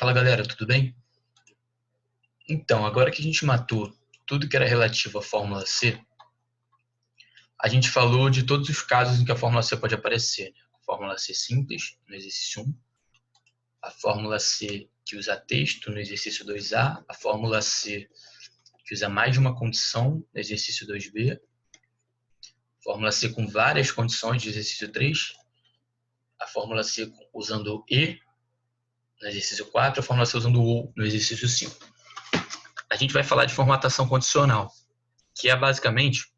Fala galera, tudo bem? Então, agora que a gente matou tudo que era relativo à fórmula C, a gente falou de todos os casos em que a fórmula C pode aparecer, né? A fórmula C simples, no exercício 1, a fórmula C que usa texto, no exercício 2A, a fórmula C que usa mais de uma condição, no exercício 2B, a fórmula C com várias condições, no exercício 3, a fórmula C usando E, no exercício 4, a fórmula C usando OU, no exercício 5. A gente vai falar de formatação condicional, que é basicamente,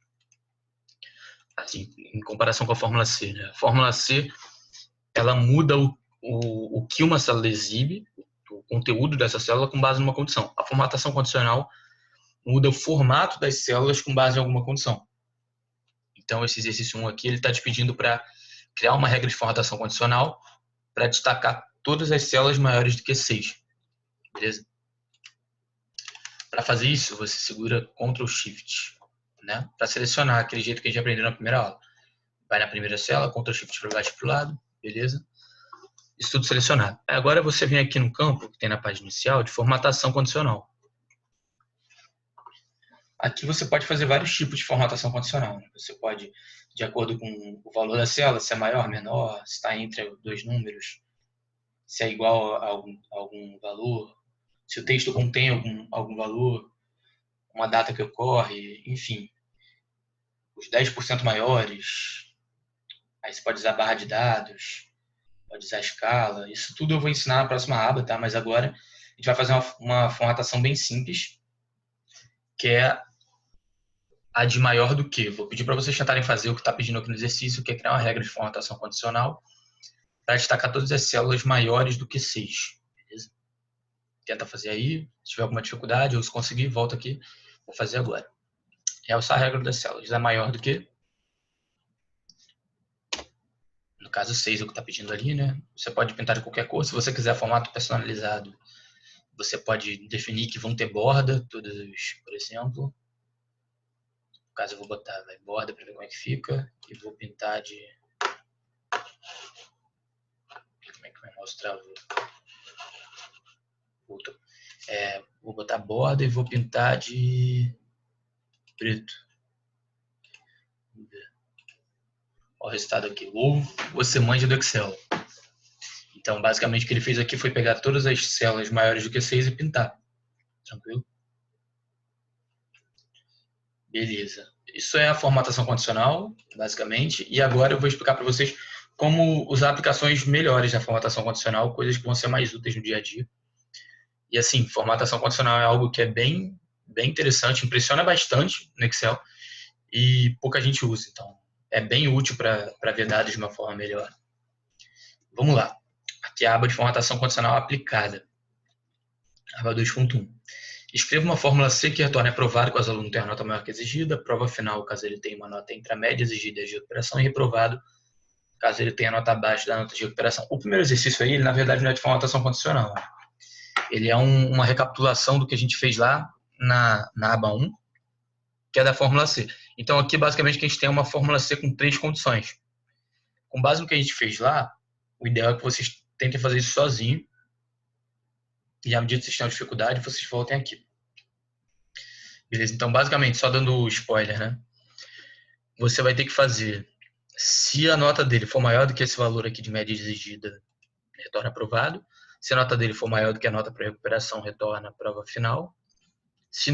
assim, em comparação com a fórmula C, né? A fórmula C, ela muda o que uma célula exibe, o conteúdo dessa célula com base numa condição. A formatação condicional muda o formato das células com base em alguma condição. Então, esse exercício 1 aqui, ele está te pedindo para criar uma regra de formatação condicional para destacar todas as células maiores do que 6. Beleza? Para fazer isso, você segura Ctrl Shift, né? Para selecionar aquele jeito que a gente aprendeu na primeira aula. Vai na primeira célula, Ctrl Shift para baixo e para o lado, beleza? Isso tudo selecionado. Agora você vem aqui no campo, que tem na página inicial, de formatação condicional. Aqui você pode fazer vários tipos de formatação condicional. Você pode, de acordo com o valor da célula, se é maior, menor, se está entre dois números, se é igual a algum valor, se o texto contém algum valor, uma data que ocorre, enfim. Os 10% maiores, aí você pode usar barra de dados, pode usar escala. Isso tudo eu vou ensinar na próxima aba, tá? Mas agora a gente vai fazer uma formatação bem simples, que é a de maior do que. Vou pedir para vocês tentarem fazer o que está pedindo aqui no exercício, que é criar uma regra de formatação condicional para destacar todas as células maiores do que 6. Beleza? Tenta fazer aí. Se tiver alguma dificuldade ou se conseguir, volta aqui. Vou fazer agora. É essa a regra das células. É maior do que, no caso 6 é o que está pedindo ali, né? Você pode pintar de qualquer cor. Se você quiser formato personalizado, você pode definir que vão ter borda, todos, por exemplo. No caso eu vou botar borda para ver como é que fica. E vou pintar de... Como é que vai mostrar? Vou botar borda e vou pintar de preto. Vamos ver. Olha o resultado aqui. Ou você manja do Excel. Então, basicamente, o que ele fez aqui foi pegar todas as células maiores do que 6 e pintar. Tranquilo? Beleza. Isso é a formatação condicional, basicamente. E agora eu vou explicar para vocês como usar aplicações melhores da formatação condicional, coisas que vão ser mais úteis no dia a dia. E assim, formatação condicional é algo que é bem interessante, impressiona bastante no Excel e pouca gente usa. Então, é bem útil para ver dados de uma forma melhor. Vamos lá. Aqui é a aba de formatação condicional aplicada. Aba 2.1. Escreva uma fórmula C que retorne aprovado caso o aluno tenha a nota maior que a exigida, prova final caso ele tenha uma nota entre a média exigida e a de recuperação, e reprovado caso ele tenha nota abaixo da nota de recuperação. O primeiro exercício aí, ele, na verdade, não é de formatação condicional. Ele é uma recapitulação do que a gente fez lá na aba 1, que é da fórmula C. Então, aqui, basicamente, a gente tem uma fórmula C com 3 condições. Com base no que a gente fez lá, o ideal é que vocês tentem fazer isso sozinho. E à medida que vocês tenham dificuldade, vocês voltem aqui. Beleza? Então, basicamente, só dando spoiler, né? Você vai ter que fazer, se a nota dele for maior do que esse valor aqui de média exigida, retorna aprovado. Se a nota dele for maior do que a nota para recuperação, retorna a prova final. Se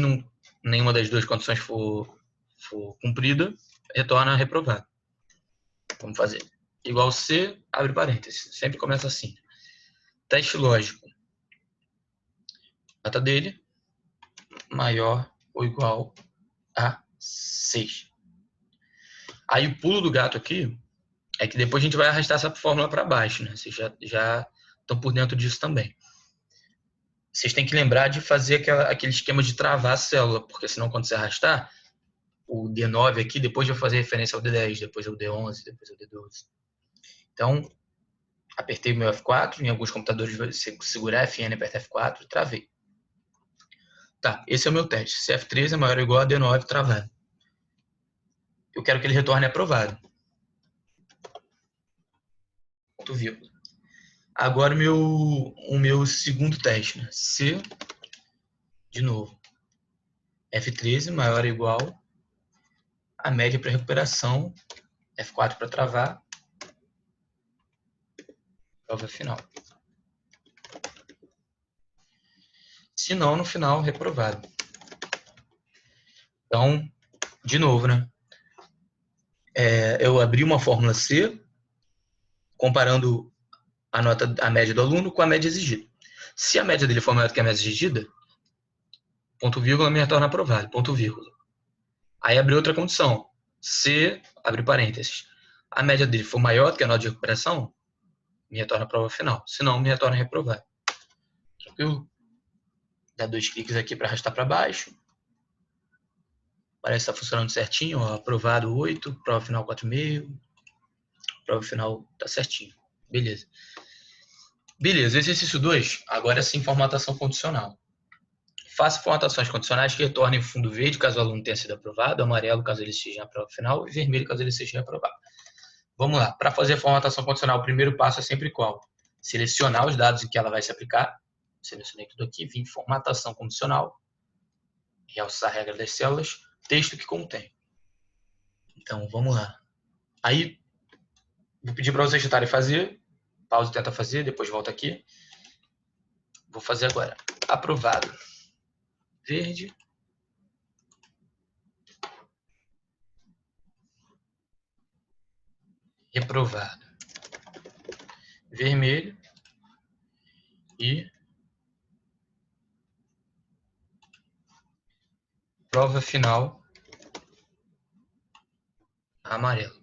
nenhuma das duas condições for cumprida, retorna reprovado. Vamos fazer. Igual C, abre parênteses. Sempre começa assim. Teste lógico. Nota dele maior ou igual a 6. Aí o pulo do gato aqui é que depois a gente vai arrastar essa fórmula para baixo, né? Vocês já estão por dentro disso também. Vocês têm que lembrar de fazer aquele esquema de travar a célula, porque senão quando você arrastar, o D9 aqui, depois vai fazer referência ao D10, depois ao D11, depois ao D12. Então, apertei o meu F4, em alguns computadores você segurar Fn e apertar F4 e travei. Tá, esse é o meu teste. Se F13 é maior ou igual a D9 travado. Eu quero que ele retorne aprovado. Ponto vírgula. Agora o meu segundo teste, né? Se, de novo, F13 maior ou igual a média para recuperação, F4 para travar, prova final. Se não, no final, reprovado. Então, de novo, né? Eu abri uma fórmula C, comparando a média do aluno com a média exigida. Se a média dele for maior do que a média exigida, ponto vírgula me retorna aprovado, ponto vírgula. Aí abre outra condição. Se, abre parênteses, a média dele for maior do que a nota de recuperação, me retorna a prova final. Se não, me retorna reprovado. Tranquilo? Dá 2 cliques aqui para arrastar para baixo. Parece que está funcionando certinho. Ó, aprovado 8, prova final 4,5. Prova final tá certinho. Beleza. Beleza, exercício 2. Agora sim, formatação condicional. Faça formatações condicionais que retornem fundo verde caso o aluno tenha sido aprovado, amarelo caso ele esteja na prova final e vermelho caso ele esteja reprovado. Vamos lá. Para fazer a formatação condicional, o primeiro passo é sempre qual? Selecionar os dados em que ela vai se aplicar. Selecionei tudo aqui, vim em formatação condicional, realçar a regra das células, texto que contém. Então, vamos lá. Aí, vou pedir para vocês tentarem fazer. Pausa e tenta fazer, depois volta aqui. Vou fazer agora. Aprovado. Verde. Reprovado. Vermelho. E prova final. Amarelo.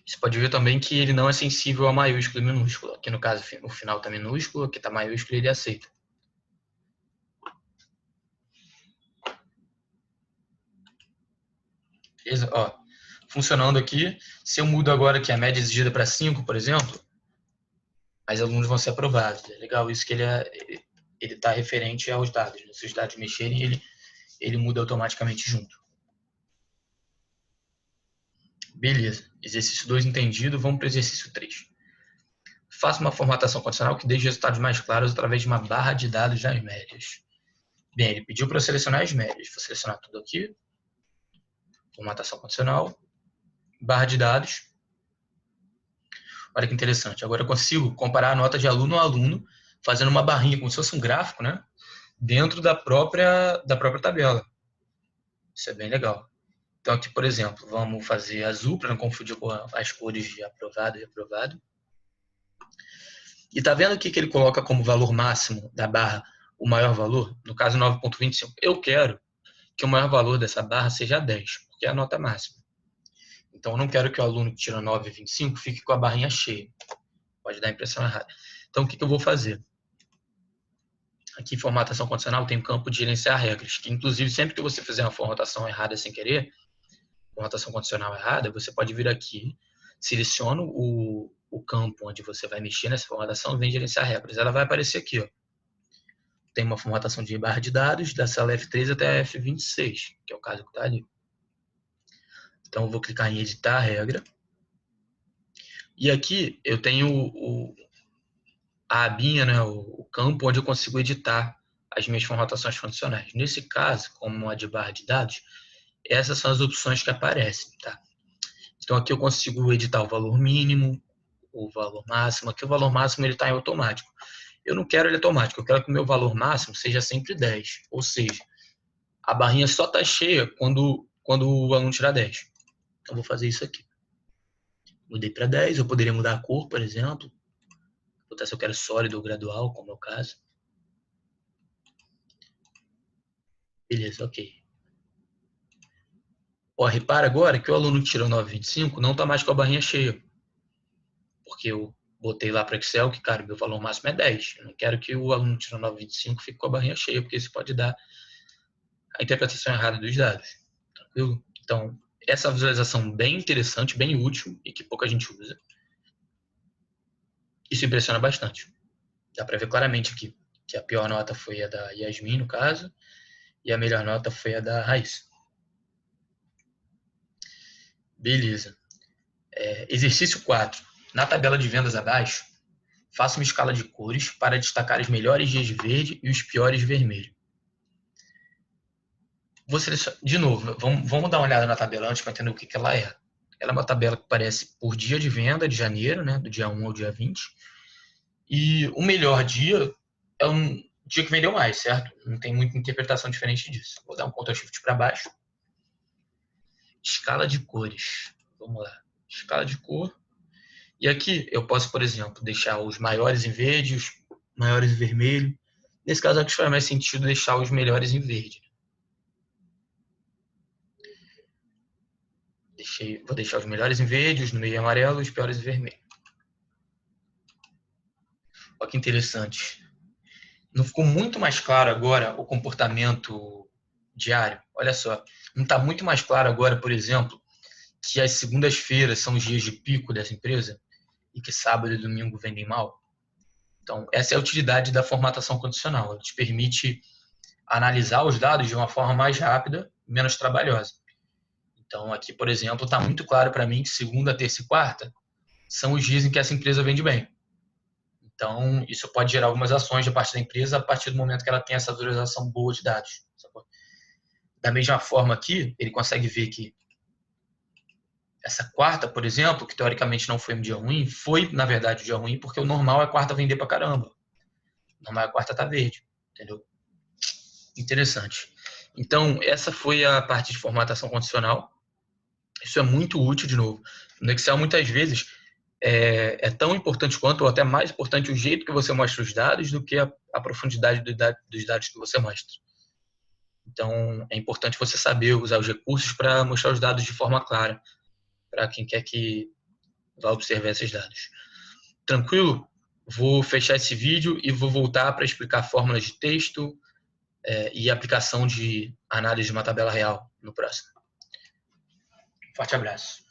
Você pode ver também que ele não é sensível a maiúsculo e minúsculo. Aqui no caso o final está minúsculo, aqui está maiúsculo e ele aceita. Beleza? Ó, funcionando aqui, se eu mudo agora aqui a média exigida para 5, por exemplo, mais alunos vão ser aprovados. É legal isso que ele está referente aos dados. Né? Se os dados mexerem, ele muda automaticamente junto. Beleza. Exercício 2 entendido. Vamos para o exercício 3. Faça uma formatação condicional que dê resultados mais claros através de uma barra de dados das médias. Bem, ele pediu para eu selecionar as médias. Vou selecionar tudo aqui. Formatação condicional. Barra de dados. Olha que interessante. Agora eu consigo comparar a nota de aluno a aluno, fazendo uma barrinha, como se fosse um gráfico, né? Dentro da própria tabela. Isso é bem legal. Então aqui, por exemplo, vamos fazer azul, para não confundir com as cores de aprovado e reprovado. E tá vendo aqui que ele coloca como valor máximo da barra o maior valor? No caso, 9,25. Eu quero que o maior valor dessa barra seja 10, porque é a nota máxima. Então, eu não quero que o aluno que tira 9,25 fique com a barrinha cheia. Pode dar a impressão errada. Então, o que eu vou fazer? Aqui em formatação condicional tem um campo de gerenciar regras, que inclusive sempre que você fizer uma formatação errada sem querer, formatação condicional errada, você pode vir aqui, seleciona o campo onde você vai mexer nessa formatação, vem gerenciar regras. Ela vai aparecer aqui, ó. Tem uma formatação de barra de dados da célula F3 até a F26, que é o caso que está ali. Então, eu vou clicar em editar a regra. E aqui eu tenho a abinha, né, o campo onde eu consigo editar as minhas formatações condicionais. Nesse caso, como a de barra de dados, essas são as opções que aparecem. Tá? Então, aqui eu consigo editar o valor mínimo, o valor máximo. Aqui o valor máximo está em automático. Eu não quero ele automático, eu quero que o meu valor máximo seja sempre 10. Ou seja, a barrinha só está cheia quando o aluno tirar 10. Então, vou fazer isso aqui. Mudei para 10, eu poderia mudar a cor, por exemplo. Botar se eu quero sólido ou gradual, como é o caso. Beleza, ok. Ó, repara agora que o aluno que tirou 9,25 não está mais com a barrinha cheia. Porque eu botei lá para o Excel que, cara, meu valor máximo é 10. Eu não quero que o aluno que tirou 9,25 fique com a barrinha cheia, porque isso pode dar a interpretação errada dos dados. Tranquilo? Então, essa visualização bem interessante, bem útil e que pouca gente usa. Isso impressiona bastante. Dá para ver claramente aqui que a pior nota foi a da Yasmin, no caso, e a melhor nota foi a da Raíssa. Beleza. Exercício 4. Na tabela de vendas abaixo, Faça uma escala de cores para destacar os melhores dias de verde e os piores de vermelho. De novo, vamos dar uma olhada na tabela antes para entender o que ela é. Ela é uma tabela que aparece por dia de venda de janeiro, né, do dia 1 ao dia 20. E o melhor dia é um dia que vendeu mais, certo? Não tem muita interpretação diferente disso. Vou dar um Ctrl Shift para baixo. Escala de cores. Vamos lá. Escala de cor. E aqui eu posso, por exemplo, deixar os maiores em verde, os maiores em vermelho. Nesse caso aqui faz mais sentido deixar os melhores em verde. Vou deixar os melhores em verde, os no meio em amarelo, os piores em vermelho. Olha que interessante. Não ficou muito mais claro agora o comportamento diário? Olha só, não está muito mais claro agora, por exemplo, que as segundas-feiras são os dias de pico dessa empresa e que sábado e domingo vendem mal? Então, essa é a utilidade da formatação condicional. Ela te permite analisar os dados de uma forma mais rápida e menos trabalhosa. Então, aqui, por exemplo, está muito claro para mim que segunda, terça e quarta são os dias em que essa empresa vende bem. Então, isso pode gerar algumas ações da parte da empresa a partir do momento que ela tem essa visualização boa de dados. Da mesma forma aqui, ele consegue ver que essa quarta, por exemplo, que teoricamente não foi um dia ruim, foi, na verdade, um dia ruim, porque o normal é a quarta vender pra caramba. O normal é a quarta tá verde, entendeu? Interessante. Então, essa foi a parte de formatação condicional. Isso é muito útil, de novo. No Excel, muitas vezes, é tão importante quanto, ou até mais importante, o jeito que você mostra os dados do que a profundidade dos dados que você mostra. Então, é importante você saber usar os recursos para mostrar os dados de forma clara, para quem quer que vá observar esses dados. Tranquilo? Vou fechar esse vídeo e vou voltar para explicar fórmulas de texto e aplicação de análise de uma tabela real no próximo. Forte abraço.